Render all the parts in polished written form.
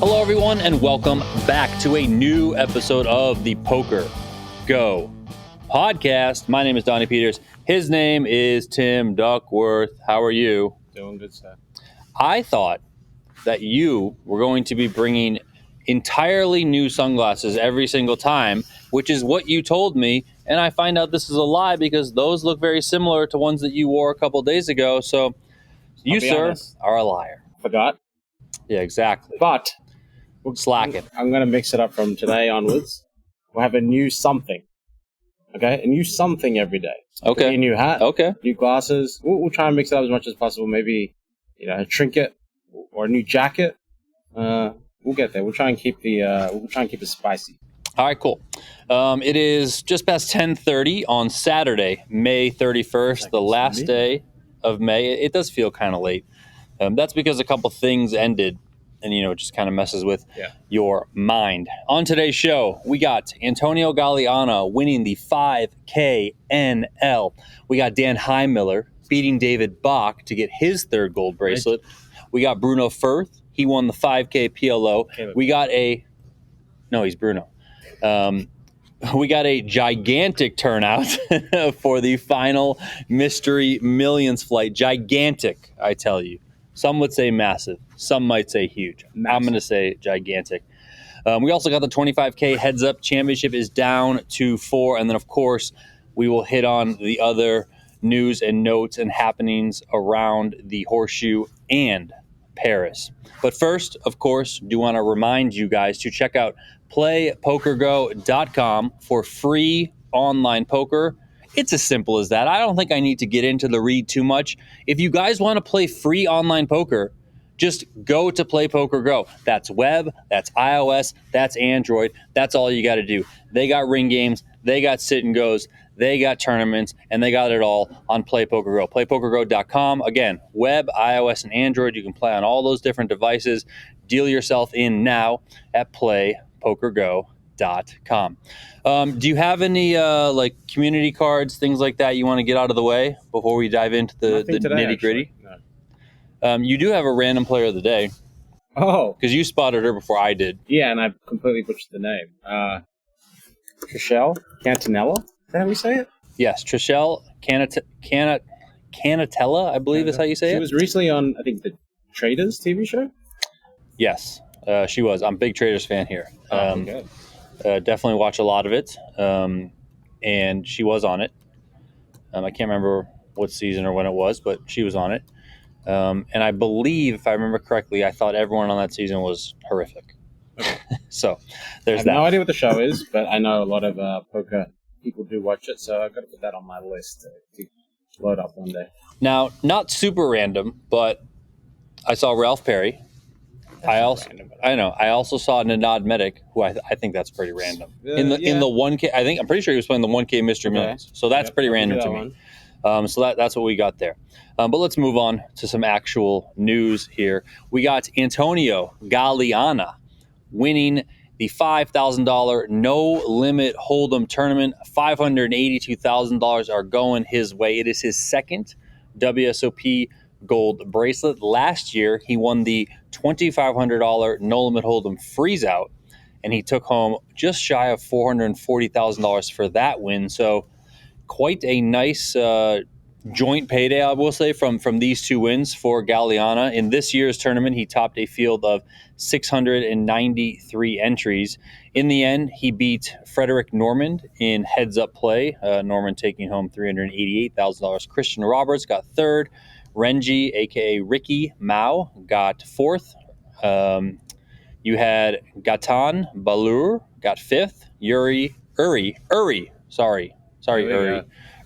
Hello, everyone, and welcome back to a new episode of the PokerGO podcast. My name is Donnie Peters. His name is Tim Duckworth. How are you? Doing good, sir. I thought that you were going to be bringing entirely new sunglasses every single time, which is what you told me, and I find out this is a lie because those look very similar to ones that you wore a couple days ago. So you, sir, honest. are a liar. Forgot. Yeah, exactly. But Slacking. I'm going to mix it up from today onwards. We'll have a new something. Okay? A new something every day. Okay. Maybe a new hat. Okay. New glasses. We'll try and mix it up as much as possible. Maybe, a trinket or a new jacket. We'll get there. We'll try and keep it spicy. All right, cool. It is just past 10:30 on Saturday, May 31st, the last day of May. It does feel kind of late. That's because a couple things ended, and it just kind of messes with your mind. On today's show, we got Antonio Galiana winning the 5K NL. We got Dan Heimiller beating David Bach to get his third gold bracelet. Right. We got Bruno Furth. He won the 5K PLO. We got he's Bruno. We got a gigantic turnout for the final Mystery Millions flight. Gigantic, I tell you. Some would say massive. Some might say huge. Massive. I'm going to say gigantic. We also got the 25K Heads Up Championship is down to 4. And then, of course, we will hit on the other news and notes and happenings around the Horseshoe and Paris. But first, of course, do want to remind you guys to check out playpokergo.com for free online poker. It's as simple as that. I don't think I need to get into the read too much. If you guys want to play free online poker, just go to Play Poker Go. That's web, that's iOS, that's Android. That's all you got to do. They got ring games, they got sit and goes, they got tournaments, and they got it all on Play Poker Go. PlayPokerGo.com. Again, web, iOS, and Android. You can play on all those different devices. Deal yourself in now at PlayPokerGo.com. Do you have any community cards, things like that you want to get out of the way before we dive into the nitty-gritty? No. You do have a random player of the day. Oh. Because you spotted her before I did. Yeah, and I completely butchered the name. Trishelle Cantanella? Is that how we say it? Yes, Trishelle Canatella, I believe is how you say it. She was recently on, I think, the Traders TV show? Yes, she was. I'm a big Traders fan here. Okay. Definitely watch a lot of it. And she was on it. I can't remember what season or when it was, but she was on it. And I believe, if I remember correctly, I thought everyone on that season was horrific. Okay. So there's that. I have no idea what the show is, but I know a lot of poker people do watch it, so I've got to put that on my list to load up one day. Now, not super random, but I saw Ralph Perry. I also saw Nanad Medic, who I think that's pretty random. In the 1K, I'm pretty sure he was playing the 1K Mystery Millions. So that's pretty random to me. So that's what we got there. But let's move on to some actual news here. We got Antonio Galiana winning the $5,000 no-limit hold'em tournament. $582,000 are going his way. It is his second WSOP gold bracelet. Last year, he won the $2,500 no-limit hold'em freeze-out, and he took home just shy of $440,000 for that win. So quite a nice joint payday, I will say, from these two wins for Galiana. In this year's tournament, he topped a field of 693 entries. In the end, he beat Frederick Normand in heads-up play, Normand taking home $388,000. Christian Roberts got third. Renji, a.k.a. Ricky Mao, got fourth. You had Gatan Balur, got fifth. Uri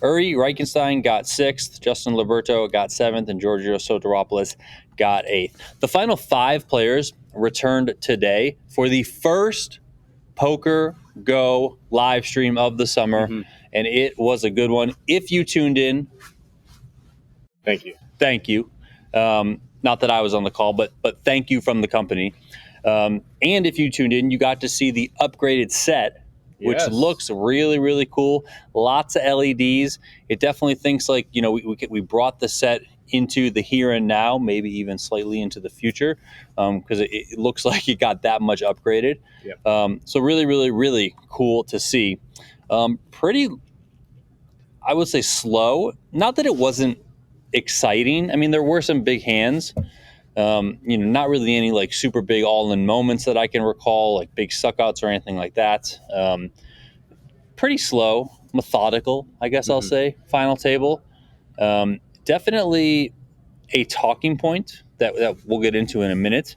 Reichenstein got sixth. Justin Liberto got seventh. And Giorgio Soteropoulos got eighth. The final 5 players returned today for the first PokerGO live stream of the summer. Mm-hmm. And it was a good one. If you tuned in, Thank you. Not that I was on the call, but thank you from the company. And if you tuned in, you got to see the upgraded set, which looks really, really cool. Lots of LEDs. It definitely thinks like, we brought the set into the here and now, maybe even slightly into the future, because it looks like it got that much upgraded. Yep. So really, really, really cool to see. Pretty, I would say, slow. Not that it wasn't exciting. I mean, there were some big hands. Not really any like super big all-in moments that I can recall, like big suckouts or anything like that. Pretty slow, methodical, I guess I'll say, final table. Definitely a talking point that we'll get into in a minute.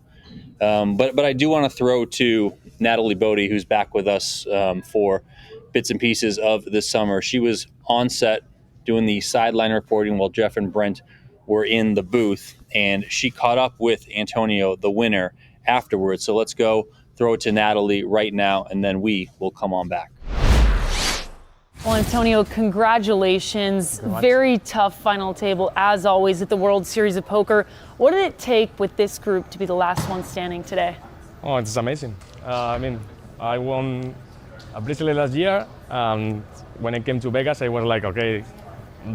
But I do want to throw to Natalie Bodie, who's back with us for bits and pieces of this summer. She was on set doing the sideline reporting while Jeff and Brent were in the booth, and she caught up with Antonio, the winner, afterwards. So let's go throw it to Natalie right now, and then we will come on back. Well, Antonio, congratulations. Very tough final table, as always, at the World Series of Poker. What did it take with this group to be the last one standing today? Oh, it's amazing. I won a Bracelet last year, and when I came to Vegas, I was like, okay,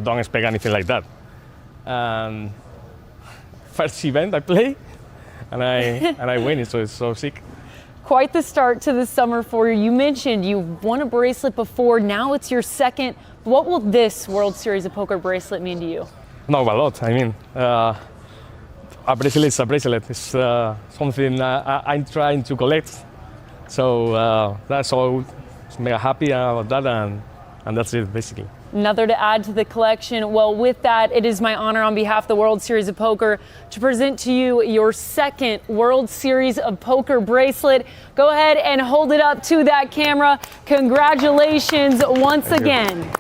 don't expect anything like that. First event I play, and I win, so it's so sick. Quite the start to the summer for you. You mentioned you won a bracelet before. Now it's your second. What will this World Series of Poker bracelet mean to you? No, a lot. I mean, a bracelet is a bracelet. It's something I'm trying to collect. So that's all. It's mega happy about that, and that's it, basically. Another to add to the collection. Well, with that, it is my honor on behalf of the World Series of Poker to present to you your second World Series of Poker bracelet. Go ahead and hold it up to that camera. Congratulations once again.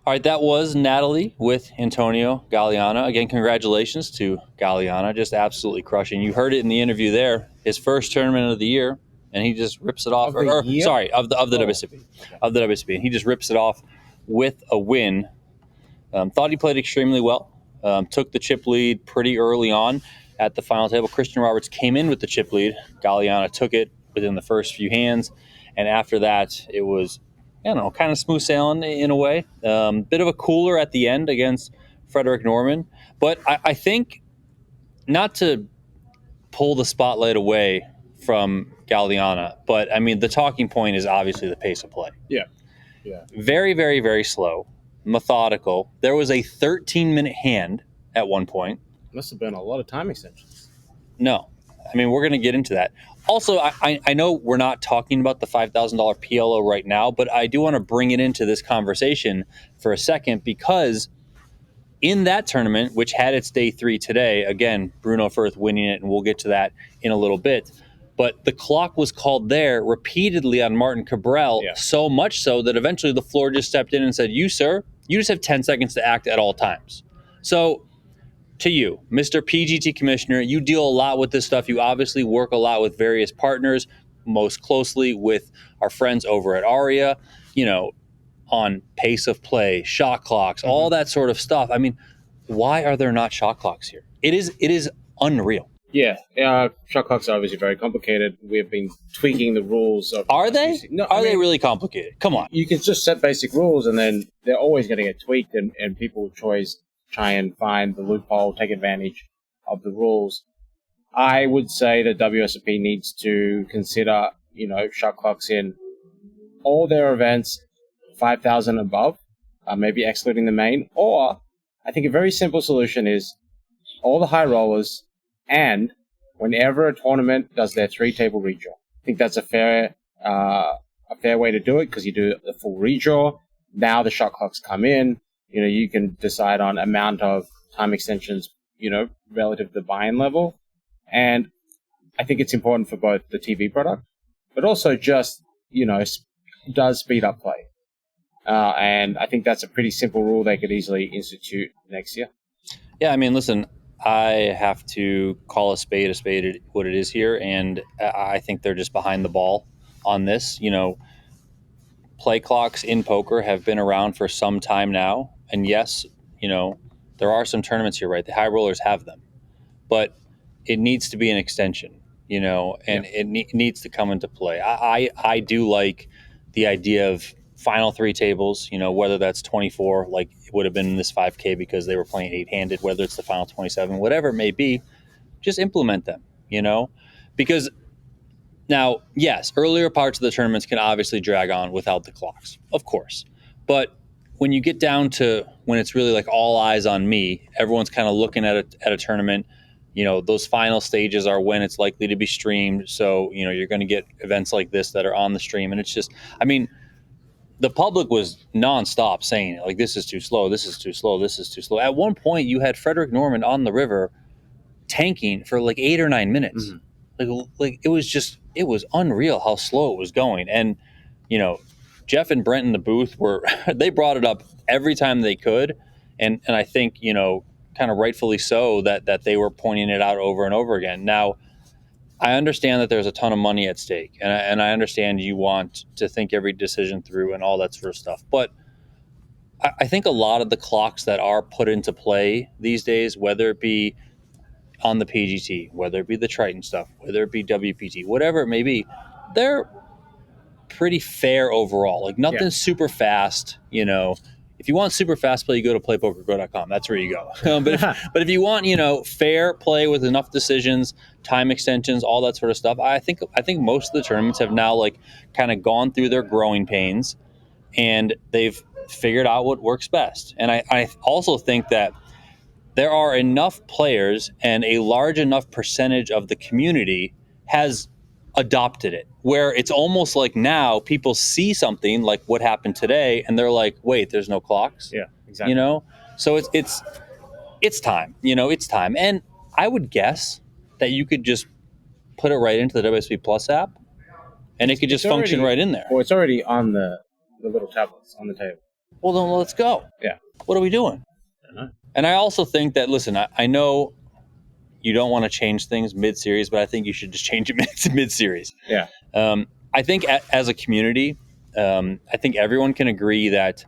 All right, that was Natalie with Antonio Galiana. Again, congratulations to Galiana, just absolutely crushing. You heard it in the interview there, his first tournament of the year, and he just rips it off. Of the WSOP. Of the WSOP. And he just rips it off with a win. Thought he played extremely well. Took the chip lead pretty early on at the final table. Christian Roberts came in with the chip lead. Galiana took it within the first few hands. And after that, it was, kind of smooth sailing in a way. Bit of a cooler at the end against Frederick Norman. But I think, not to pull the spotlight away from Galiana, but I mean, the talking point is obviously the pace of play. Yeah. Very, very, very slow, methodical. There was a 13-minute hand at one point. Must have been a lot of time extensions. No. I mean, we're going to get into that. Also, I know we're not talking about the $5,000 PLO right now, but I do want to bring it into this conversation for a second, because in that tournament, which had its day 3 today, again, Bruno Furth winning it, and we'll get to that in a little bit. But the clock was called there repeatedly on Martin Cabral, so much so that eventually the floor just stepped in and said, you, sir, you just have 10 seconds to act at all times. So to you, Mr. PGT Commissioner, you deal a lot with this stuff. You obviously work a lot with various partners, most closely with our friends over at Aria, on pace of play, shot clocks, all that sort of stuff. I mean, why are there not shot clocks here? It is unreal. Yeah, shot clocks are obviously very complicated. We've been tweaking the rules. Are they? No, are they really complicated? Come on. You can just set basic rules, and then they're always going to get tweaked, and people will try and find the loophole, take advantage of the rules. I would say that WSOP needs to consider, shot clocks in all their events, 5,000 above, maybe excluding the main. Or I think a very simple solution is all the high rollers, and whenever a tournament does their 3-table redraw. I think that's a fair way to do it, because you do the full redraw. Now the shot clocks come in. You can decide on amount of time extensions, relative to the buy-in level. And I think it's important for both the TV product, but also just, does speed up play. And I think that's a pretty simple rule they could easily institute next year. Yeah, I mean, listen, I have to call a spade what it is here, and I think they're just behind the ball on this. Play clocks in poker have been around for some time now, and yes, there are some tournaments here, right? The high rollers have them, but it needs to be an extension, and it needs to come into play. I do like the idea of final 3 tables, whether that's 24, like it would have been in this 5K because they were playing 8-handed, whether it's the final 27, whatever it may be, just implement them, because now, yes, earlier parts of the tournaments can obviously drag on without the clocks, of course. But when you get down to when it's really like all eyes on me, everyone's kind of looking at a tournament. Those final stages are when it's likely to be streamed. So, you're going to get events like this that are on the stream. And it's just, the public was nonstop saying it, like, this is too slow, this is too slow, this is too slow. At one point, you had Frederick Norman on the river tanking for like 8 or 9 minutes. Mm-hmm. Like it was unreal how slow it was going. And, Jeff and Brent in the booth they brought it up every time they could. And I think, kind of rightfully so that they were pointing it out over and over again. Now, I understand that there's a ton of money at stake, and I understand you want to think every decision through and all that sort of stuff. But I think a lot of the clocks that are put into play these days, whether it be on the PGT, whether it be the Triton stuff, whether it be WPT, whatever it may be, they're pretty fair overall. Like nothing's super fast, If you want super fast play, you go to playpokergo.com. That's where you go. But if you want, fair play with enough decisions, time extensions, all that sort of stuff, I think most of the tournaments have now like kind of gone through their growing pains and they've figured out what works best. And I also think that there are enough players and a large enough percentage of the community has adopted it, where it's almost like now people see something like what happened today and they're like, wait, there's no clocks. Yeah, exactly. So it's time, it's time. And I would guess that you could just put it right into the WSOP Plus app and it could just function right in there. Well, it's already on the little tablets on the table. Well, then let's go. Yeah. What are we doing? I don't know. And I also think that, listen, I know you don't want to change things mid-series, but I think you should just change it mid-series. Yeah. I think as a community, I think everyone can agree that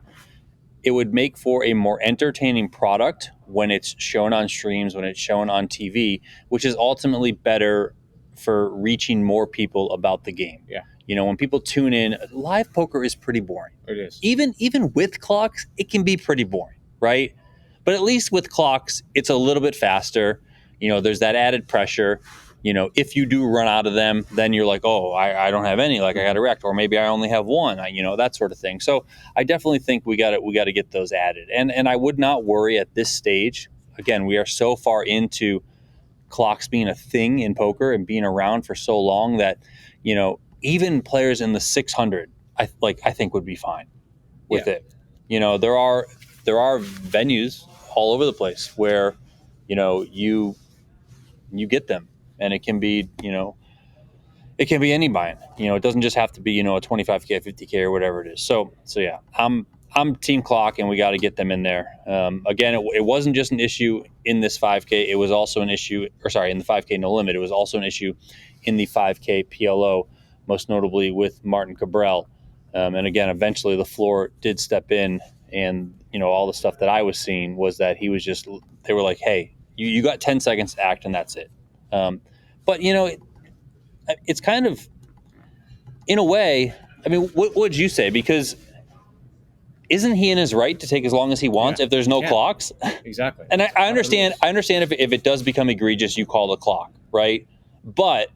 it would make for a more entertaining product when it's shown on streams, when it's shown on TV, which is ultimately better for reaching more people about the game. Yeah. When people tune in, live poker is pretty boring. It is. Even with clocks, it can be pretty boring, right? But at least with clocks, it's a little bit faster. There's that added pressure. If you do run out of them, then you're like, oh, I don't have any, like I got to react, or maybe I only have one, that sort of thing. So I definitely think we got to get those added. And I would not worry at this stage. Again, we are so far into clocks being a thing in poker and being around for so long that, even players in the 600, I think would be fine with it. There are venues all over the place where, you get them, and it can be, it can be any buy-in. It doesn't just have to be, a 25K, 50K, or whatever it is. So yeah, I'm team clock, and we got to get them in there. Again, it wasn't just an issue in this 5K. It was also an issue, in the 5K no limit. It was also an issue in the 5K PLO, most notably with Martin Cabral. And again, eventually the floor did step in, and all the stuff that I was seeing was that he was just, they were like, hey, you got 10 seconds to act, and that's it. But it's kind of, in a way, what would you say? Because isn't he in his right to take as long as he wants if there's no clocks? Exactly. And I understand if it does become egregious, you call the clock, right? But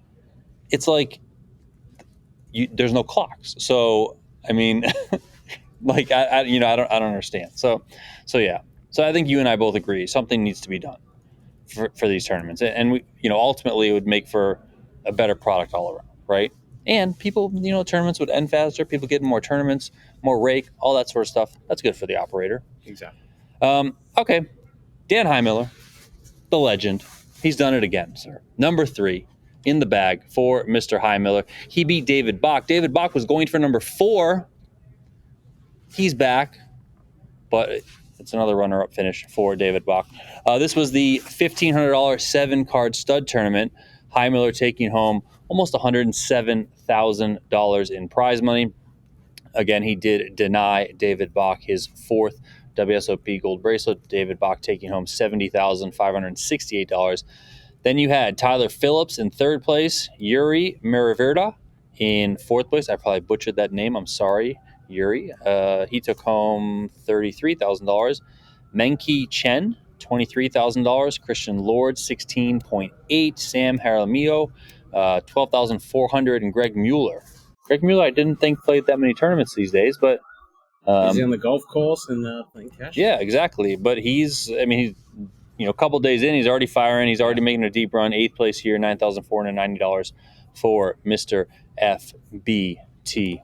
it's like, there's no clocks. So, like, I don't understand. So yeah. So I think you and I both agree something needs to be done for these tournaments, and we, ultimately it would make for a better product all around, right? And people, tournaments would end faster. People getting more tournaments, more rake, all that sort of stuff. That's good for the operator. Exactly. Okay, Dan Heimiller, the legend. He's done it again, sir. Number 3 in the bag for Mr. Heimiller. He beat David Bach. David Bach was going for number 4. He's back, but it's another runner-up finish for David Bach. This was the $1,500 7-card stud tournament. Heimiller taking home almost $107,000 in prize money. Again, he did deny David Bach his 4th WSOP gold bracelet. David Bach taking home $70,568. Then you had Tyler Phillips in 3rd place, Yuri Meriverda in 4th place. I probably butchered that name. I'm sorry, Yuri. He took home $33,000. Menki Chen, $23,000. Christian Lord, 16.8. Sam Jaramillo, 12,400. And Greg Mueller. Greg Mueller, I didn't think played that many tournaments these days, but Is he on the golf course and playing cash? yeah, exactly. But he's a couple days in, he's already firing. He's already making a deep run. 8th place here, $9,490 for Mr. FBT.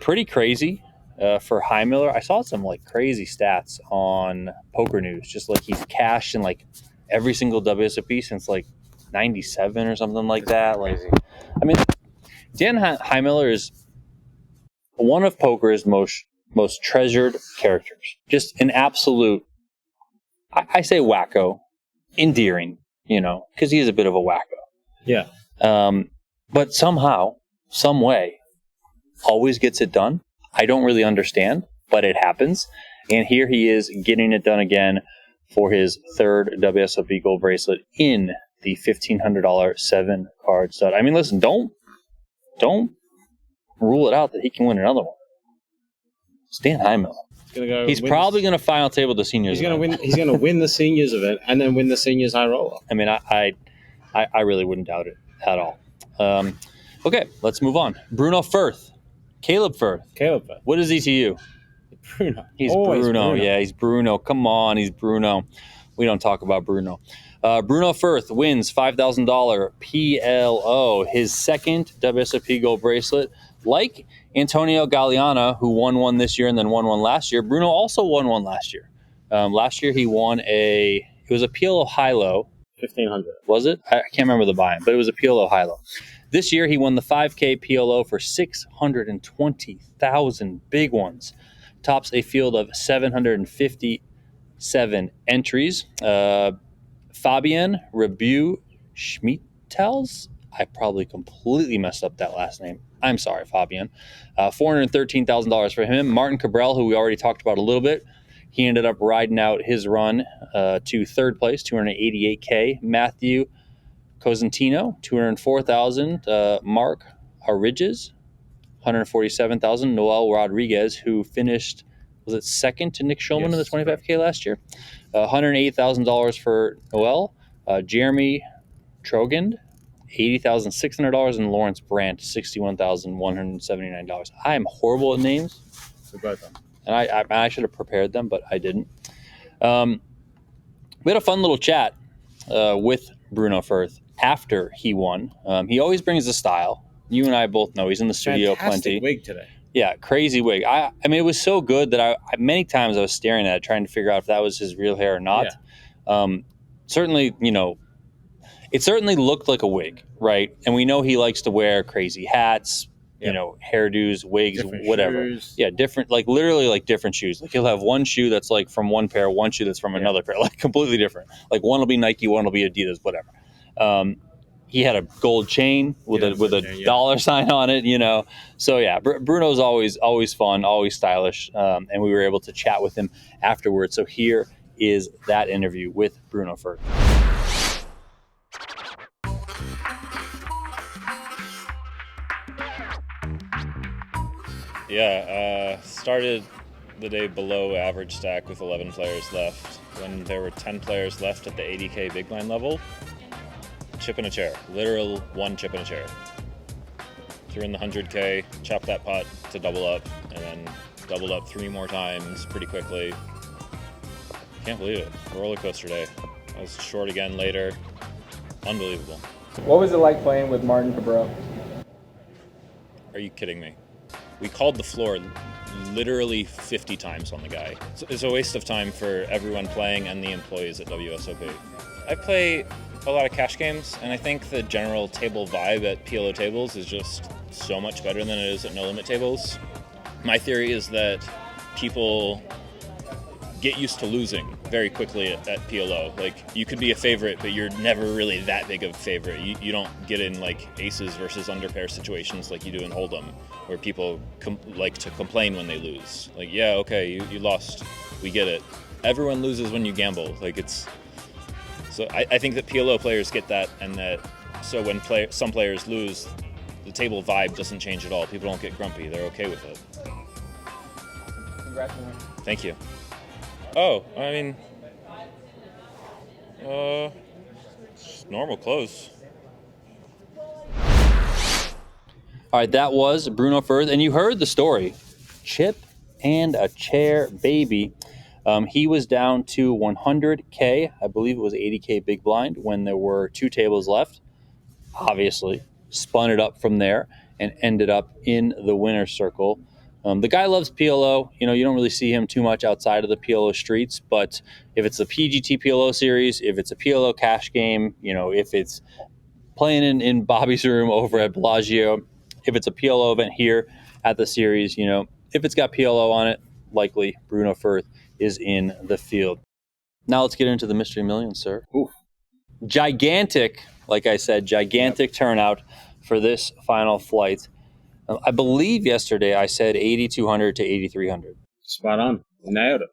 Pretty crazy for Heimiller. I saw some crazy stats on Poker News, just like he's cashed in every single WSOP since 97 or something like that. Dan Heimiller is one of poker's most treasured characters. Just an absolute, I say wacko, endearing, because he is a bit of a wacko. Yeah. But somehow, some way, always gets it done. I don't really understand, but it happens. And here he is getting it done again for his 3rd WSOP gold bracelet in the $1,500 7-card stud. Listen, don't rule it out that he can win another one. Stan Heimiller. He's probably going to final table the seniors. He's going to win the seniors event and then win the seniors high roller. I really wouldn't doubt it at all. Okay, let's move on. Bruno Furth. Caleb Furth. What is he to you? Bruno. He's Bruno. Yeah, he's Bruno. Come on, he's Bruno. We don't talk about Bruno. Bruno Furth wins $5,000 PLO, his 2nd WSOP gold bracelet. Like Antonio Galiana, who won one this year and then won one last year, Bruno also won one last year. Last year he won it was a PLO high-low. 1,500. Was it? I can't remember the buy-in, but it was a PLO high-low. This year, he won the 5K PLO for $620,000 big ones. Tops a field of 757 entries. Fabian Rebu Schmittels. I probably completely messed up that last name. I'm sorry, Fabian. $413,000 for him. Martin Cabral, who we already talked about a little bit, he ended up riding out his run to 3rd place, $288K. Matthew Cosentino, $204,000. Mark Ariges, $147,000. Noel Rodriguez, who finished, was it 2nd to Nick Schulman in the 25K last year? $108,000 for Noel. Jeremy Trogand, $80,600. And Lawrence Brandt, $61,179. I am horrible at names. And I should have prepared them, but I didn't. We had a fun little chat with Bruno Furth after he won. He always brings the style. You and I both know he's in the studio plenty. Wig today. Yeah, crazy wig. It was so good that I many times I was staring at it, trying to figure out if that was his real hair or not. Yeah. Certainly, it certainly looked like a wig, right? And we know he likes to wear crazy hats, hairdos, wigs, different whatever. Shoes. Yeah, different, literally different shoes. He'll have one shoe that's from one pair, one shoe that's from another pair, completely different. One will be Nike, one will be Adidas, whatever. He had a gold chain with a dollar sign on it, So yeah, Bruno's always fun, always stylish, and we were able to chat with him afterwards. So here is that interview with Bruno Furth. Yeah, started the day below average stack with 11 players left. When there were 10 players left at the 80K big blind level, chip in a chair, literal one chip in a chair. Threw in the 100K, chopped that pot to double up, and then doubled up 3 more times pretty quickly. Can't believe it. Roller coaster day. I was short again later. Unbelievable. What was it like playing with Martin Cabral? Are you kidding me? We called the floor literally 50 times on the guy. It's a waste of time for everyone playing and the employees at WSOP. I play a lot of cash games, and I think the general table vibe at PLO tables is just so much better than it is at no limit tables. My theory is that people get used to losing very quickly at PLO. You could be a favorite, but you're never really that big of a favorite. You don't get in aces versus underpair situations like you do in Hold'em, where people like to complain when they lose. Yeah, okay, you lost, we get it. Everyone loses when you gamble. So I think that PLO players get that, and that so when some players lose, the table vibe doesn't change at all. People don't get grumpy. They're okay with it. Congrats, man. Thank you. Oh, I mean, just normal clothes. All right, that was Bruno Furth, and you heard the story. Chip and a chair, baby. He was down to 100K. I believe it was 80K big blind when there were 2 tables left. Obviously, spun it up from there and ended up in the winner's circle. The guy loves PLO. You know, you don't really see him too much outside of the PLO streets, but if it's a PGT PLO series, if it's a PLO cash game, you know, if it's playing in Bobby's room over at Bellagio, if it's a PLO event here at the series, you know, if it's got PLO on it, likely Bruno Furth is in the field. Now let's get into the Mystery Millions, sir. Oof. Gigantic, like I said, gigantic turnout for this final flight. I believe yesterday I said 8,200 to 8,300. Spot on. Nailed it.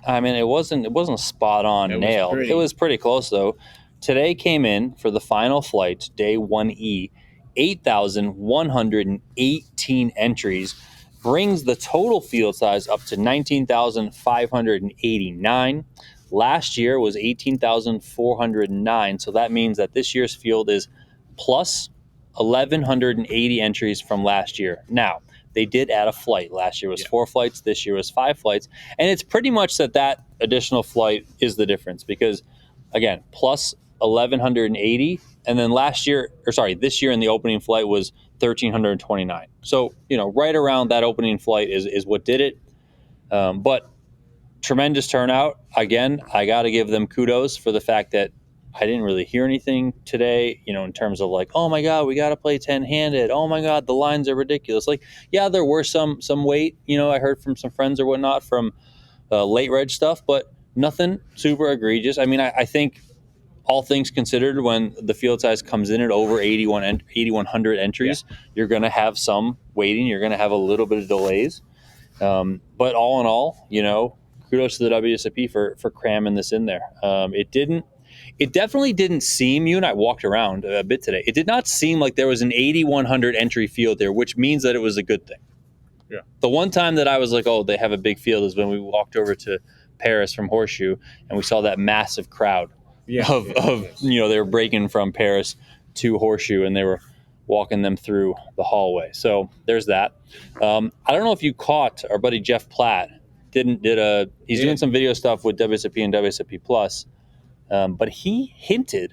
I mean, it wasn't spot on nailed. It was pretty close though. Today came in for the final flight, day 1E, 8,118 entries, brings the total field size up to 19,589. Last year was 18,409, so that means that this year's field is plus 1,180 entries from last year. Now, they did add a flight. Last year was 4 flights, this year was 5 flights, and it's pretty much that additional flight is the difference because, again, plus 1,180, and then this year in the opening flight was 1,329. So, you know, right around that opening flight is what did it. But tremendous turnout. Again, I got to give them kudos for the fact that I didn't really hear anything today, you know, in terms of like, oh my God, we got to play 10-handed. Oh my God, the lines are ridiculous. Like, yeah, there were some weight, you know, I heard from some friends or whatnot from late reg stuff, but nothing super egregious. I mean, I think all things considered, when the field size comes in at over 8,100 entries, you're going to have some waiting. You're going to have a little bit of delays. But all in all, you know, kudos to the WSOP for cramming this in there. It definitely didn't seem, you and I walked around a bit today, it did not seem like there was an 8,100 entry field there, which means that it was a good thing. Yeah. The one time that I was like, oh, they have a big field is when we walked over to Paris from Horseshoe and we saw that massive crowd of you know, they were breaking from Paris to Horseshoe and they were walking them through the hallway. So there's that. I don't know if you caught our buddy Jeff Platt he's doing some video stuff with WSOP and WSOP Plus, but he hinted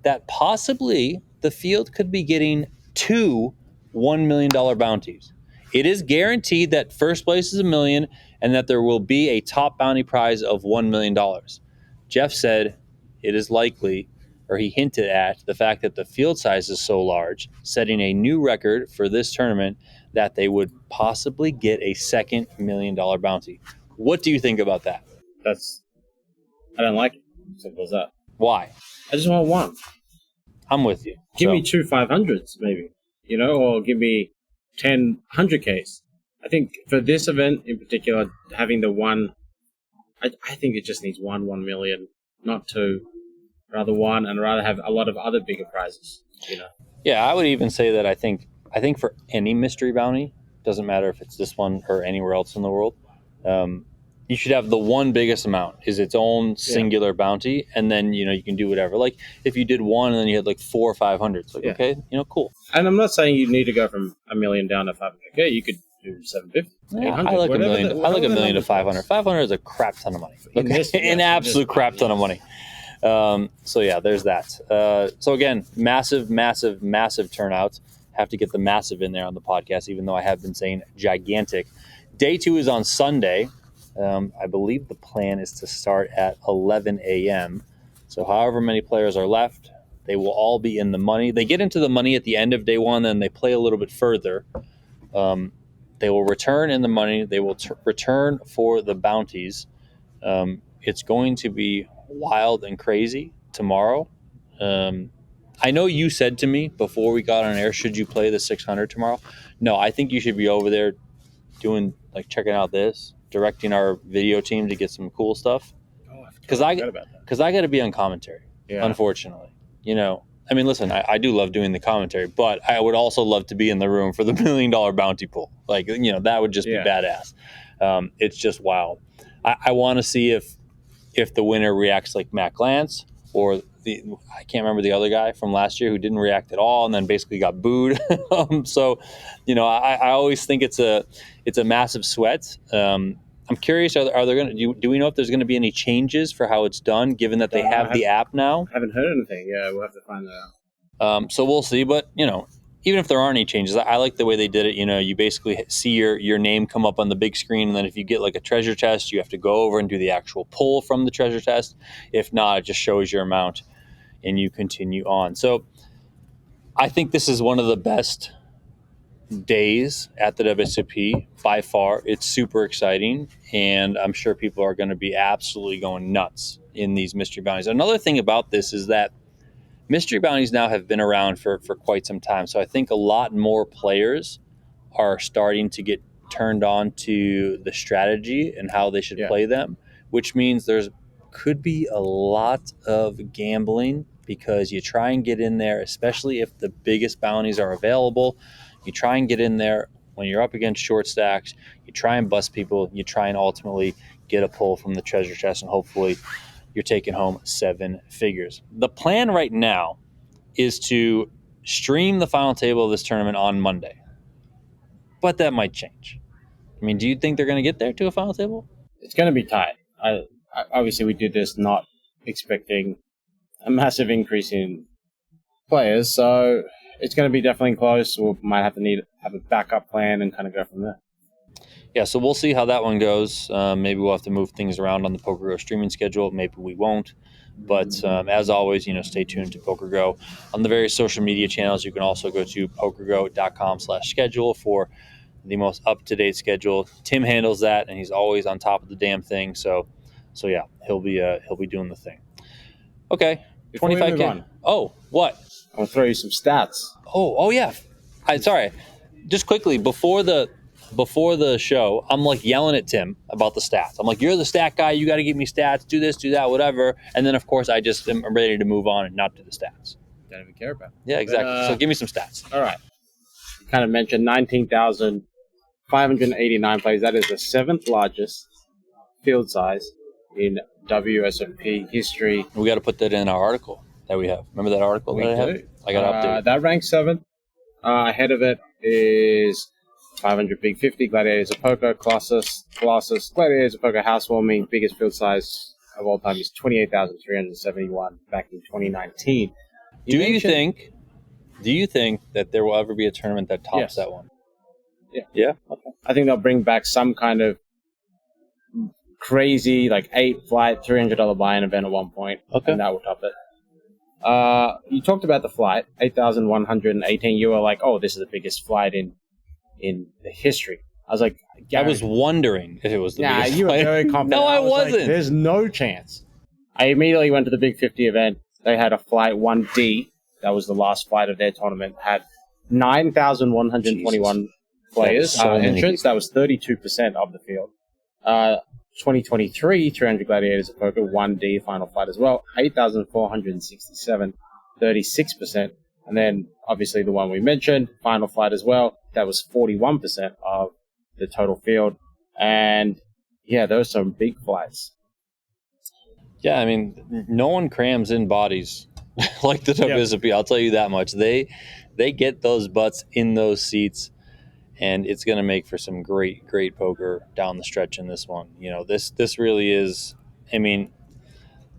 that possibly the field could be getting 2 $1 million bounties. It is guaranteed that first place is $1 million and that there will be a top bounty prize of $1 million. Jeff said it is likely, or he hinted at the fact that the field size is so large, setting a new record for this tournament, that they would possibly get a second $1 million bounty. What do you think about that? I don't like it. Simple as that. Why? I just want one. I'm with you. Give me 2 500s, maybe, you know, or give me 10 100Ks. I think for this event in particular, having the one, I think it just needs 1 million, not 2. Rather 1, and rather have a lot of other bigger prizes, you know. Yeah, I would even say that I think for any mystery bounty, doesn't matter if it's this one or anywhere else in the world, you should have the one biggest amount is its own singular bounty, and then, you know, you can do whatever. Like if you did one and then you had like 4 or 500s, like okay, you know, cool. And I'm not saying you need to go from $1 million down to 500K. You could do 750. Yeah, I like $1 million. I like $1 million to 500. 500 is a crap ton of money. Okay? An absolute crap ton of money. So yeah, there's that. So again, massive turnouts. Have to get the massive in there on the podcast, even though I have been saying gigantic. Day 2 is on Sunday. I believe the plan is to start at 11 a.m. So however many players are left, they will all be in the money. They get into the money at the end of day 1, then they play a little bit further. They will return in the money. They will return for the bounties. It's going to be wild and crazy tomorrow. I know you said to me before we got on air, should you play the 600 tomorrow? No, I think you should be over there doing, like, checking out this, directing our video team to get some cool stuff. Because I got to be on commentary, unfortunately. You know, I mean, listen, I do love doing the commentary, but I would also love to be in the room for the $1 million bounty pool. Like, that would just be badass. It's just wild. I want to see if the winner reacts like Matt Lance or I can't remember the other guy from last year who didn't react at all and then basically got booed. So, I always think it's a massive sweat. I'm curious, are there going to do we know if there's going to be any changes for how it's done, given that they have the app now? I haven't heard anything. Yeah, we'll have to find that out. So we'll see. But even if there aren't any changes, I like the way they did it. You basically see your name come up on the big screen, and then if you get like a treasure chest, you have to go over and do the actual pull from the treasure chest. If not, it just shows your amount, and you continue on. So I think this is one of the best days at the WSOP by far. It's super exciting, and I'm sure people are going to be absolutely going nuts in these mystery bounties. Another thing about this is that mystery bounties now have been around for quite some time, so I think a lot more players are starting to get turned on to the strategy and how they should play them, which means could be a lot of gambling, because you try and get in there, especially if the biggest bounties are available. You try and get in there when you're up against short stacks. You try and bust people. You try and ultimately get a pull from the treasure chest, and hopefully you're taking home 7 figures. The plan right now is to stream the final table of this tournament on Monday, but that might change. I mean, do you think they're going to get there to a final table? It's going to be tight. Obviously, we did this not expecting a massive increase in players, so it's going to be definitely close. We might have to have a backup plan and kind of go from there. Yeah, so we'll see how that one goes. Maybe we'll have to move things around on the PokerGo streaming schedule. Maybe we won't. But as always, stay tuned to PokerGo on the various social media channels. You can also go to pokergo.com/schedule for the most up-to-date schedule. Tim handles that, and he's always on top of the damn thing. So yeah, he'll be doing the thing. Okay, 25K. Oh, what? I'm going to throw you some stats. Oh yeah. Sorry. Just quickly, before the show, I'm like yelling at Tim about the stats. I'm like, you're the stat guy. You got to give me stats. Do this, do that, whatever. And then, of course, I just am ready to move on and not do the stats. Don't even care about. Yeah, exactly. So give me some stats. All right. You kind of mentioned 19,589 players. That is the 7th largest field size in WSOP history. We got to put that in our article that we have. Remember that article that I have? I got to update. That ranks 7th. Ahead of it is 500 Big 50, Gladiators of Poker, Colossus, Gladiators of Poker, Housewarming. Biggest field size of all time is 28,371 back in 2019. Do you think that there will ever be a tournament that tops that one? Yeah. Yeah? Okay. I think they'll bring back some kind of crazy, like 8-flight, $300 buy-in event at one point. Okay. And that will top it. You talked about the flight, 8,118. You were like, oh, this is the biggest flight in the history. I was like, I was wondering if it was the biggest you were flight. very confident. No, I wasn't. Like, there's no chance. I immediately went to the Big 50 event. They had a flight 1D. That was the last flight of their tournament. Had 9,121 players entrants. That was 32% of the field. 2023, 300 Gladiators of Poker, 1D final flight as well. 8,467, 36%. And then, obviously, the one we mentioned, final flight as well. That was 41% of the total field. And, yeah, there were some big flights. Yeah, I mean, no one crams in bodies like the WSOP. I'll tell you that much. They get those butts in those seats, and it's going to make for some great poker down the stretch in this one. This really is, I mean,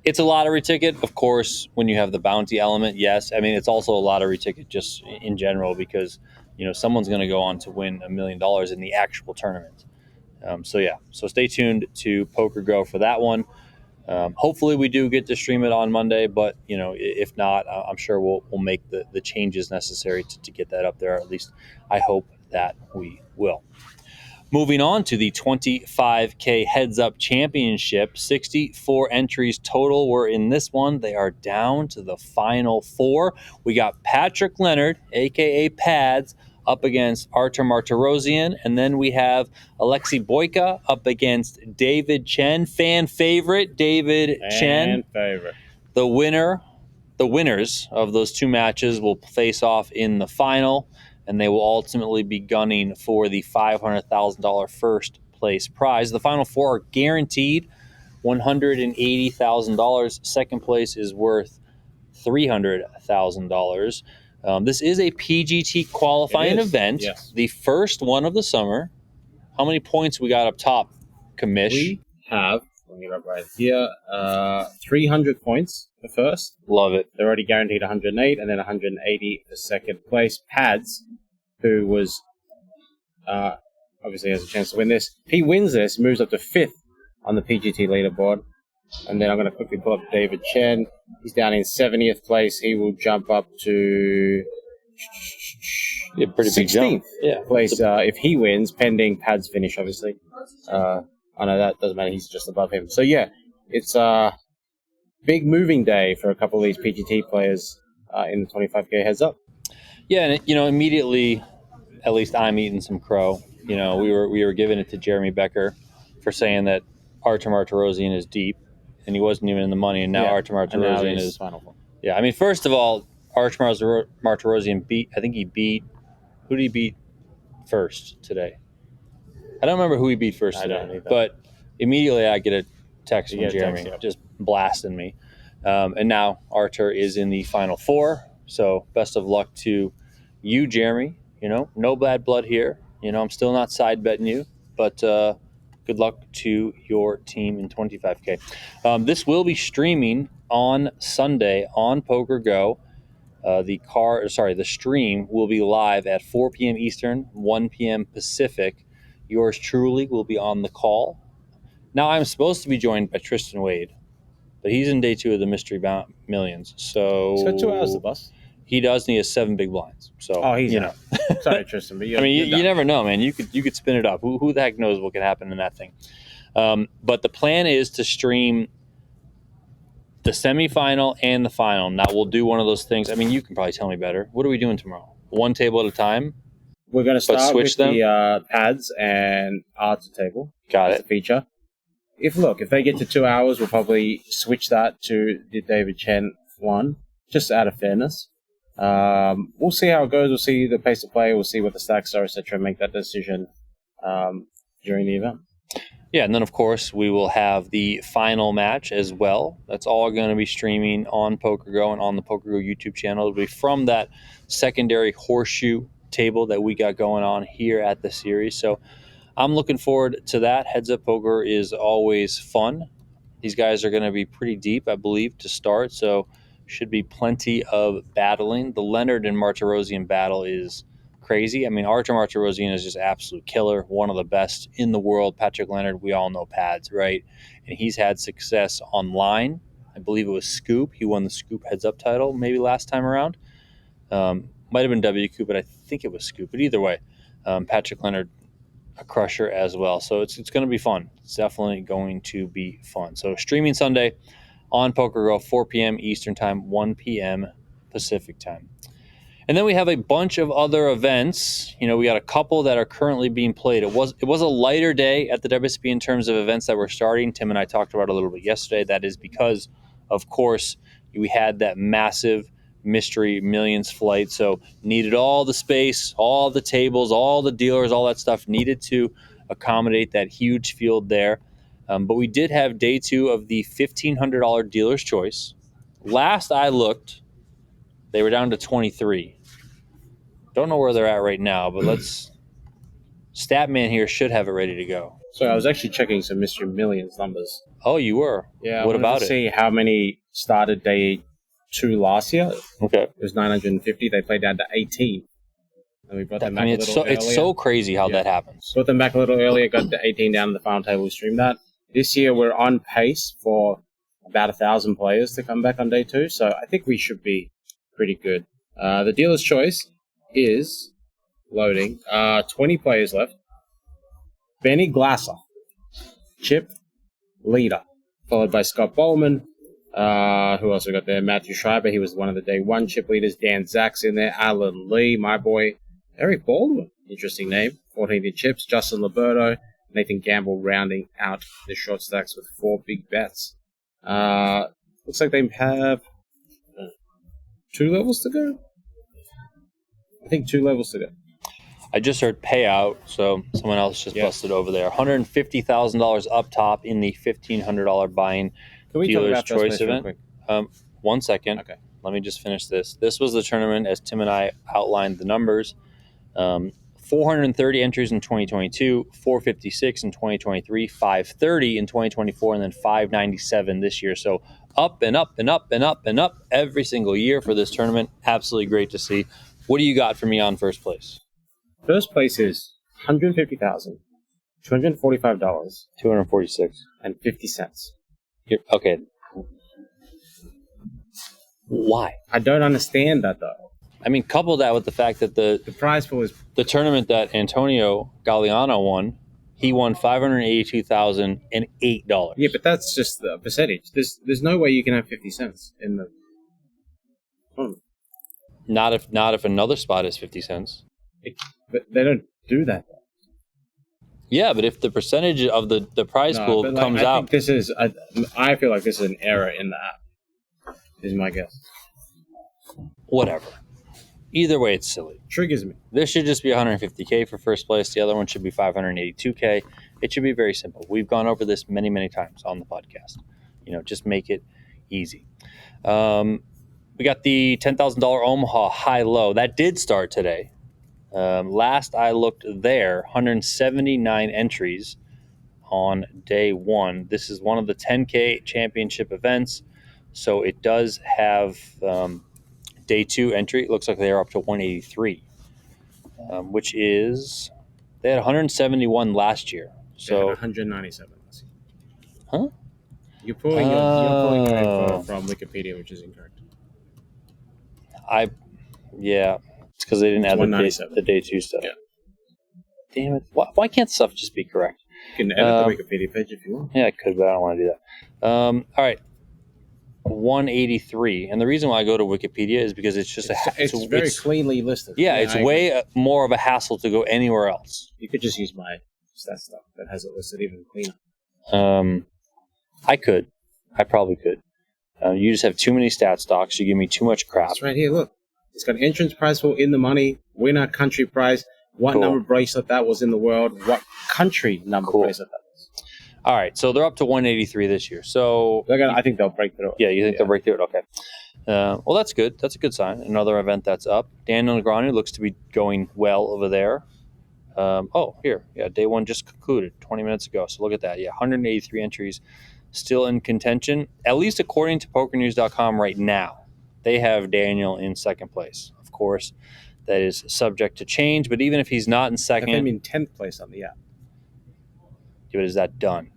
it's a lottery ticket, of course, when you have the bounty element, yes. I mean, it's also a lottery ticket just in general because, someone's going to go on to win $1 million in the actual tournament. So stay tuned to PokerGo for that one. Hopefully we do get to stream it on Monday, but, if not, I'm sure we'll make the changes necessary to get that up there. At least I hope that we will. Moving on to the 25K Heads Up Championship. 64 entries total were in this one. They are down to the final 4. We got Patrick Leonard, a.k.a. Pads, up against Artur Martirosyan. And then we have Alexei Boyka up against David Chen. Fan favorite, David Chen. Favorite. The winner the winners of those two matches will face off in the final, and they will ultimately be gunning for the $500,000 first place prize. The final four are guaranteed $180,000. Second place is worth $300,000. This is a PGT qualifying event, yes. the first one of the summer. How many points we got up top, Commish? We have, let me get up right here, 300 points for first. Love it. They're already guaranteed 108, and then 180 for second place. Pads, who was obviously has a chance to win this. He wins this, moves up to 5th on the PGT leaderboard. And then I'm going to quickly pull up David Chen. He's down in 70th place. He will jump up to Yeah, pretty big 16th jump. Yeah. place if he wins, pending Pad's finish, obviously. I know that doesn't matter. He's just above him. So, yeah, it's a big moving day for a couple of these PGT players in the 25K heads up. Yeah, and immediately, at least I'm eating some crow. We were giving it to Jeremy Becker for saying that Artur Martirosyan is deep, and he wasn't even in the money, and now Artur Martirosyan is final four. Yeah, I mean, first of all, Artur Martirosyan beat. Who did he beat first today? I don't remember who he beat first today. I don't either. But immediately I get a text You from get a Jeremy text, yep. just blasting me. And now Artur is in the final four. So best of luck to you, Jeremy. No bad blood here. I'm still not side betting you, but good luck to your team in 25K. This will be streaming on Sunday on PokerGo. The stream will be live at 4 p.m. Eastern, 1 p.m. Pacific. Yours truly will be on the call. Now, I'm supposed to be joined by Tristan Wade, but he's in day 2 of the Mystery Millions. So He's got 2 hours, the boss. He does, and he has 7 big blinds. So he's out. Sorry, Tristan, but I mean, you never know, man. You could spin it up. Who the heck knows what could happen in that thing? But the plan is to stream the semifinal and the final. Now, we'll do one of those things. I mean, you can probably tell me better. What are we doing tomorrow? One table at a time? We're going to start switch with them? the pads and odds table. Got as it. a feature. If they get to 2 hours, we'll probably switch that to the David Chen one, just out of fairness. We'll see how it goes. We'll see the pace of play. We'll see what the stacks are, etc., and make that decision during the event. Yeah, and then, of course, we will have the final match as well. That's all going to be streaming on PokerGo and on the PokerGo YouTube channel. It'll be from that secondary horseshoe table that we got going on here at the series. So I'm looking forward to that. Heads Up Poker is always fun. These guys are going to be pretty deep, I believe, to start. So should be plenty of battling. The Leonard and Martirosyan battle is crazy. I mean, Artur Martirosyan is just absolute killer, one of the best in the world. Patrick Leonard, we all know pads, right? And he's had success online. I believe it was Scoop. He won the Scoop Heads Up title maybe last time around. Might have been WQ, but I think it was Scoop. But either way, Patrick Leonard, a crusher as well. So it's going to be fun. It's definitely going to be fun. So streaming Sunday on PokerGo, 4 p.m. Eastern Time, 1 p.m. Pacific Time. And then we have a bunch of other events. We got a couple that are currently being played. It was a lighter day at the WSOP in terms of events that were starting. Tim and I talked about it a little bit yesterday. That is because, of course, we had that massive Mystery Millions flight. So needed all the space, all the tables, all the dealers, all that stuff needed to accommodate that huge field there. But we did have day 2 of the $1,500 dealer's choice. Last I looked, they were down to 23. Don't know where they're at right now, but Statman here should have it ready to go. So I was actually checking some Mystery Millions numbers. Oh, you were? Yeah. What about to it? See how many started day 2 last year. Okay. It was 950. They played down to 18. And we brought them back a little earlier. It's so crazy how that happens. Brought them back a little earlier, got the 18 down to the final table, we streamed that. This year we're on pace for about 1,000 players to come back on day 2, so I think we should be pretty good. The dealer's choice is loading. 20 players left. Benny Glasser, Chip, leader, followed by Scott Bowman. Who else we got there? Matthew Schreiber, he was one of the day 1 chip leaders. Dan Zach's in there. Alan Lee, my boy. Eric Baldwin, interesting name, 14 in chips. Justin Liberto, Nathan Gamble rounding out the short stacks with 4 big bets. Looks like they have 2 levels to go? I think 2 levels to go. I just heard payout, so someone else just busted over there. $150,000 up top in the $1,500 buy-in Can we dealer's talk about choice real event. quick? 1 second. Okay. Let me just finish this. This was the tournament as Tim and I outlined the numbers. 430 entries in 2022, 456 in 2023, 530 in 2024, and then 597 this year. So up and up and up and up and up every single year for this tournament. Absolutely great to see. What do you got for me on first place? First place is $150,245 $246. and 50 cents. Okay. Why? I don't understand that though. I mean, couple that with the fact that The prize pool is the tournament that Antonio Galiana won, he won $582,008. yeah, but that's just the percentage. There's no way you can have 50 cents in the tournament. Not if another spot is 50 cents. But they don't do that. Yeah, but if the percentage of the prize pool but, comes I out, think this is. I feel like this is an error in the app. Is my guess. whatever. Either way, it's silly. Triggers me. This should just be 150K for first place. The other one should be 582K. It should be very simple. We've gone over this many, many times on the podcast. Just make it easy. We got the $10,000 Omaha high-low. That did start today. Last I looked there, 179 entries on day one. This is one of the 10K championship events. So it does have day two entry. It looks like they're up to 183, which is, they had 171 last year. So 197. Huh? You're pulling your info from Wikipedia, which is incorrect. Yeah, it's because they didn't add the day two stuff. Yeah. Damn it! Why can't stuff just be correct? You can edit the Wikipedia page if you want. Yeah, I could, but I don't want to do that. All right, 183, and the reason why I go to Wikipedia is because it's just it's very cleanly listed. Yeah, it's way more of a hassle to go anywhere else. You could just use my stat stuff that has it listed even cleaner. I probably could. You just have too many stat stocks. You give me too much crap. It's right here. Look, it's got entrance prize pool in the money, winner country prize, what number bracelet that was in the world, what country number bracelet that was. All right, so they're up to 183 this year. So I think they'll break through it. Yeah, you think they'll break through it? Okay. Well, that's good. That's a good sign. Another event that's up. Daniel Negreanu looks to be going well over there. Here. Yeah, day one just concluded 20 minutes ago. So look at that. Yeah, 183 entries still in contention, at least according to PokerNews.com right now. They have Daniel in second place. Of course, that is subject to change, but even if he's not in second... I mean 10th place on the app. Yeah, but is that done?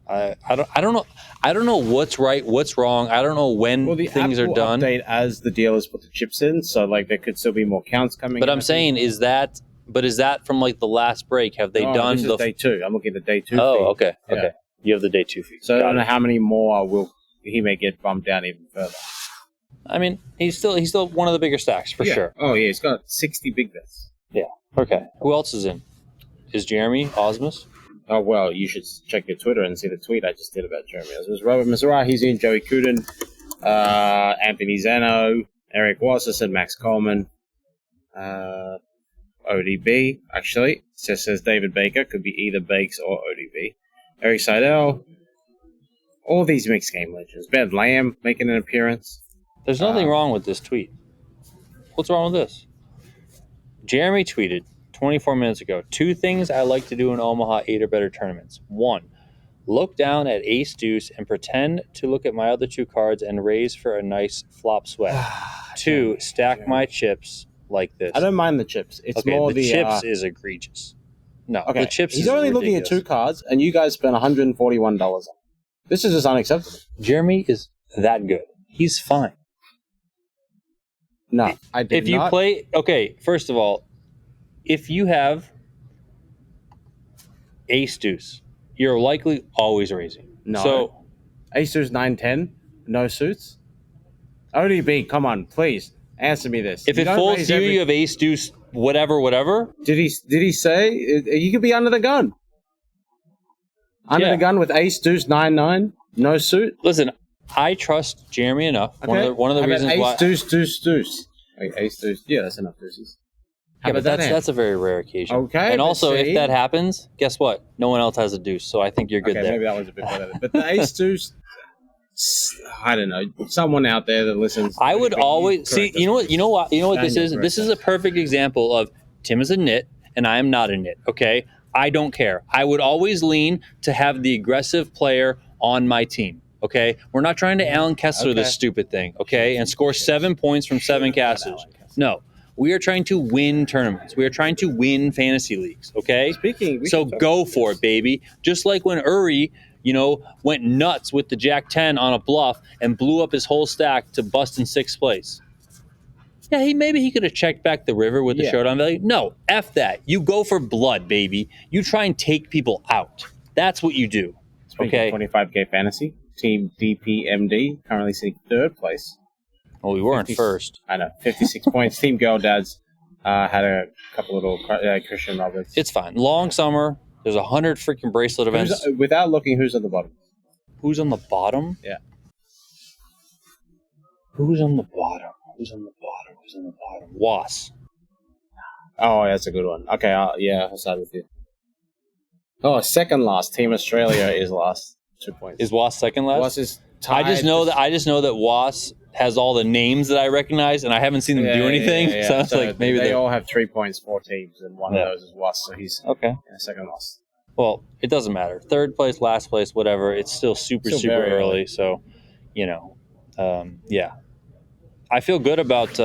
I don't know. I don't know what's right, what's wrong. I don't know when things are done. Update as the dealers put the chips in, so there could still be more counts coming. But I'm saying, is that from the last break? Have they done this is day two? I'm looking at the day two. Oh, feed. okay, Yeah. okay. You have the day two feed. So I don't know how many more he may get bumped down even further. I mean, he's still one of the bigger stacks for sure. Oh yeah, he's got 60 big bets. Yeah. Okay. Who else is in? Is Jeremy Osmus? Oh well, you should check your Twitter and see the tweet I just did about Jeremy Osmus. Robert Mizrahi's in, Joey Kudin, Anthony Zeno, Eric Wasserson, Max Coleman, ODB. Actually, it just says David Baker, could be either Bakes or ODB. Eric Seidel. All these mixed game legends. Ben Lamb making an appearance. There's nothing wrong with this tweet. What's wrong with this? Jeremy tweeted 24 minutes ago, 2 things I like to do in Omaha 8 or better tournaments. 1, look down at ace deuce and pretend to look at my other 2 cards and raise for a nice flop sweat. 2, stack my chips like this. I don't mind the chips. It's more the chips is egregious. No, okay. The chips He's is only ridiculous. looking at 2 cards, and you guys spent $141 on it. This is just unacceptable. Jeremy is that good. He's fine. No, I did not. If you play... Okay, first of all, if you have ace deuce, you're likely always raising. No. So, ace deuce 9-10, no suits. ODB, come on, please answer me this. If it folds to you, you have ace deuce, whatever. Did he say you could be under the gun? Under the gun with ace deuce 9-9, no suit. Listen, I trust Jeremy enough. Okay. One of the How about reasons ace, why. deuce. Wait, ace, deuce. Yeah, that's enough deuces. How Yeah, but about that? that's a very rare occasion. Okay, And but also, see- if that happens, guess what? No one else has a deuce, so I think you're good Okay, there. maybe that was a bit better. But the ace, deuce, I don't know. Someone out there that listens. I would always see. You know what? You know what this Daniel is. This Grayson. is a perfect example of Tim is a nit and I am not a nit. Okay, I don't care. I would always lean to have the aggressive player on my team. Okay, we're not trying to Alan Kessler this stupid thing. Okay, and score 7 points from 7 casters. No, we are trying to win tournaments. We are trying to win fantasy leagues. Okay, so go for it, baby. Just like when Uri, went nuts with the Jack 10 on a bluff and blew up his whole stack to bust in 6th place. Yeah, maybe he could have checked back the river with the showdown value. No, F that. You go for blood, baby. You try and take people out. That's what you do. Speaking of 25K fantasy, Team DPMD currently sitting 3rd place. Well, we weren't first. I know, 56 points. Team Girl Dads had a couple little Christian Roberts. It's fine. Long summer. There's 100 freaking bracelet events. Without looking, who's at the bottom? Who's on the bottom? Yeah. Who's on the bottom? Who's on the bottom? Who's on the bottom? Was. Oh, that's a good one. Okay, I'll side with you. Oh, second last. Team Australia is last. 2 points. Is Was second last? Was is tied. I just know that Was has all the names that I recognize, and I haven't seen them do anything. Yeah. So it's like maybe they all have 3 points, 4 teams, and one of those is Was, so he's second last. Well, it doesn't matter. 3rd place, last place, whatever. It's still super very early. So, yeah. I feel good about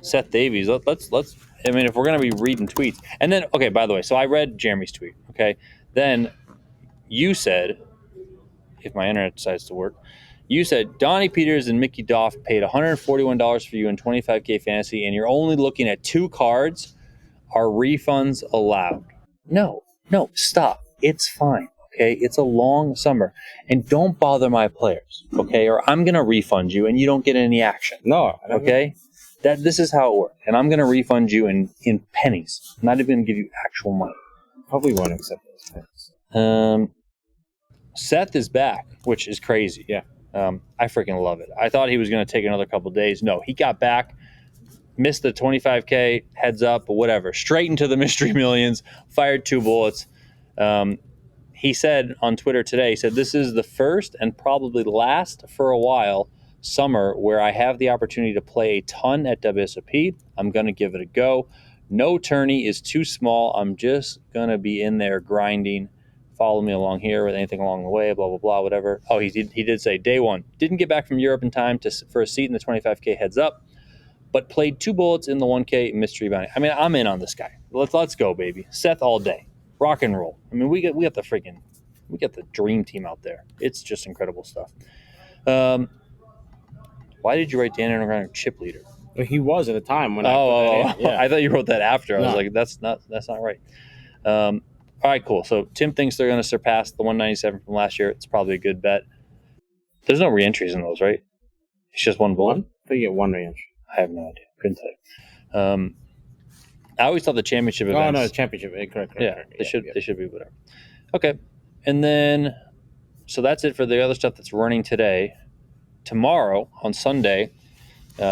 Seth Davies. Let's. I mean, if we're gonna be reading tweets, and then by the way, so I read Jeremy's tweet. Okay, then you said, if my internet decides to work, you said Donnie Peters and Mickey Doff paid $141 for you in 25K fantasy, and you're only looking at 2 cards. Are refunds allowed? No, stop. It's fine. Okay, it's a long summer, and don't bother my players. Okay, or I'm gonna refund you, and you don't get any action. No. Okay, this is how it works, and I'm gonna refund you in pennies. I'm not even gonna give you actual money. Probably won't accept those pennies. Seth is back, which is crazy. Yeah. I freaking love it. I thought he was going to take another couple days. No, he got back, missed the 25K, heads up, or whatever, straight into the Mystery Millions, fired 2 bullets. He said on Twitter today, he said, this is the first and probably last for a while summer where I have the opportunity to play a ton at WSOP. I'm going to give it a go. No tourney is too small. I'm just going to be in there grinding. Follow me along here with anything along the way, blah, blah, blah, whatever. Oh, he did say day 1. Didn't get back from Europe in time for a seat in the 25K heads up, but played 2 bullets in the 1K mystery bounty. I mean, I'm in on this guy. Let's go, baby. Seth all day. Rock and roll. I mean, we got the dream team out there. It's just incredible stuff. Why did you write Dan Underground chip leader? Well, he was at the time when I thought you wrote that after. I was like, that's not right. All right, cool. So Tim thinks they're going to surpass the 197 from last year. It's probably a good bet. There's no re-entries in those, right? It's just 1 bullet? I think you get 1 re-entry. I have no idea. Couldn't tell you. I always thought the championship events... Oh, no, championship. Correct. They should be whatever. Okay. And then, so that's it for the other stuff that's running today. Tomorrow, on Sunday,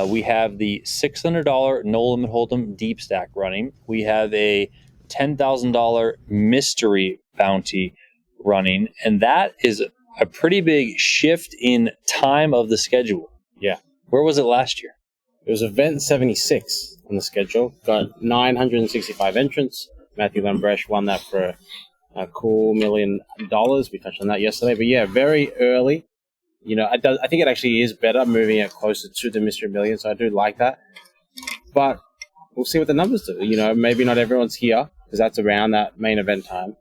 we have the $600 no limit hold'em deep stack running. We have a $10,000 mystery bounty running, and that is a pretty big shift in time of the schedule. Yeah. Where was it last year? It was event 76 on the schedule. Got 965 entrants. Matthew Lambrecht won that for a cool $1 million. We touched on that yesterday. But yeah, very early. I think it actually is better moving it closer to the Mystery Million, so I do like that. But we'll see what the numbers do. Maybe not everyone's here because that's around that main event time.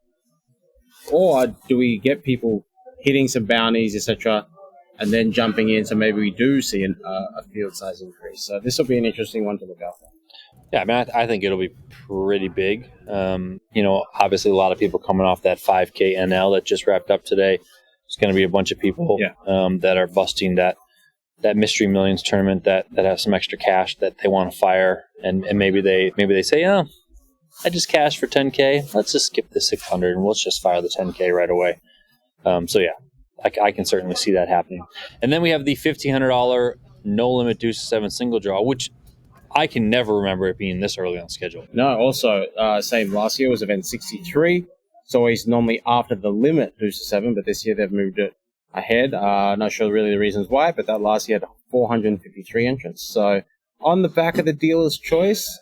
Or do we get people hitting some bounties, etc., and then jumping in, so maybe we do see a field size increase. So this will be an interesting one to look out for. Yeah, I mean, I think it'll be pretty big. Obviously a lot of people coming off that 5K NL that just wrapped up today. It's going to be a bunch of people that are busting that Mystery Millions tournament that have some extra cash that they want to fire, and maybe they say, oh, I just cashed for 10K. Let's just skip the 600 and let's just fire the 10K right away. So yeah, I can certainly see that happening. And then we have the $1,500 no limit deuce to 7 single draw, which I can never remember it being this early on schedule. No, also, same last year was event 63. It's always normally after the limit deuce to 7, but this year they've moved it ahead. Not sure really the reasons why, but that last year had 453 entrants. So on the back of the dealer's choice,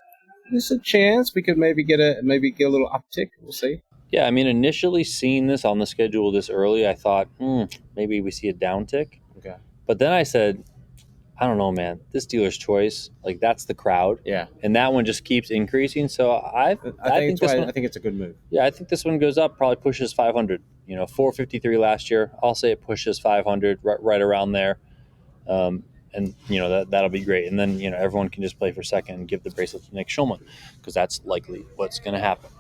there's a chance we could maybe get a little uptick. We'll see. Yeah, I mean, initially seeing this on the schedule this early, I thought, maybe we see a downtick. Okay. But then I said, I don't know, man. This dealer's choice, like that's the crowd. Yeah. And that one just keeps increasing. So I think it's a good move. Yeah, I think this one goes up, probably pushes 500. 453 last year. I'll say it pushes 500, right around there. And that'll be great. And then everyone can just play for second and give the bracelet to Nick Schulman, because that's likely what's going to happen.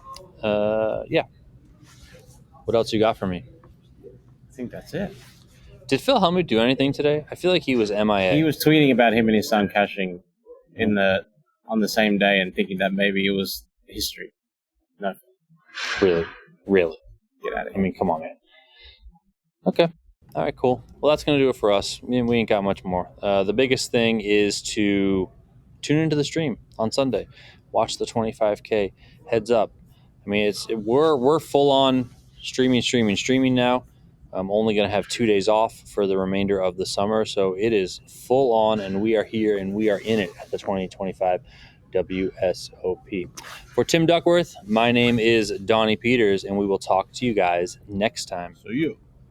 Yeah. What else you got for me? I think that's it. Did Phil Hellmuth do anything today? I feel like he was MIA. He was tweeting about him and his son cashing on the same day and thinking that maybe it was history. No. Really? Get out of here. I mean, come on, man. Okay. All right, cool. Well, that's going to do it for us. We ain't got much more. The biggest thing is to tune into the stream on Sunday. Watch the 25K. Heads up. I mean, we're full on streaming now. I'm only going to have 2 days off for the remainder of the summer. So it is full on, and we are here and we are in it at the 2025 WSOP. For Tim Duckworth, my name is Donnie Peters, and we will talk to you guys next time. So you.